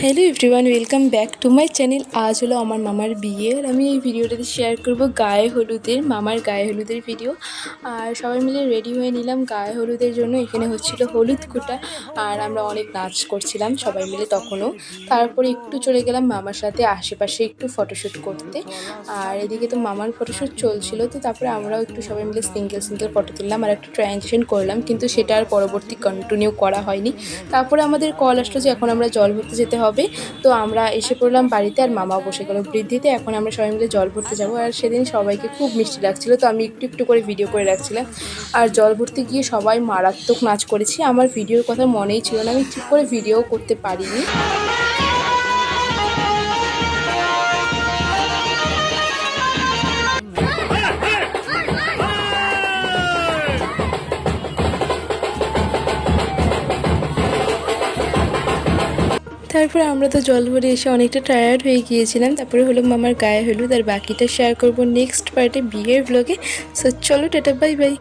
Hello everyone, welcome back to my channel. আজ হলো আমার মামার বিয়ে আর আমি এই ভিডিওটাতে শেয়ার করব মামার গায়ে হলুদের ভিডিও। আর সবাই মিলে রেডি হয়ে নিলাম গায়ে হলুদের জন্য। এখানে হচ্ছিল হলুদ কুটা আর আমরা অনেক নাচ করছিলাম সবাই মিলে তখনও। তারপরে একটু চলে গেলাম মামার সাথে আশেপাশে একটু ফটোশ্যুট করতে। আর এদিকে তো মামার ফটোশ্যুট চলছিল, তো তারপরে আমরাও একটু সবাই মিলে সিঙ্গেল ফটো তুললাম আর একটা ট্রানজিশন করলাম, কিন্তু সেটা আর পরবর্তী কন্টিনিউ করা হয়নি। তারপরে আমাদের কল আসলো যে এখন আমরা জল ভরতে যেতে হবে। তো আমরা এসে পড়লাম বাড়িতে আর মামাও বসে গেল বৃদ্ধিতে। এখন আমরা সবাই মিলে জল ভরতে যাবো। আর সেদিন সবাইকে খুব মিষ্টি লাগছিল, তো আমি একটু একটু করে ভিডিও করে রাখছিলাম। আর জল ভরতে গিয়ে সবাই মারাত্মক নাচ করেছি। আমার ভিডিওর কথা মনেই ছিল না, আমি ঠিক করে ভিডিও করতে পারিনি। তারপরে আমরা তো জল ভরে এসে অনেকটা টায়ার্ড হয়ে গিয়েছিলাম। তারপরে হলো মামার গায়ে হলুদ, আর বাকিটা শেয়ার করব নেক্সট পার্টে বিয়ের ব্লগে। সো চলো, টাটা, বাই বাই।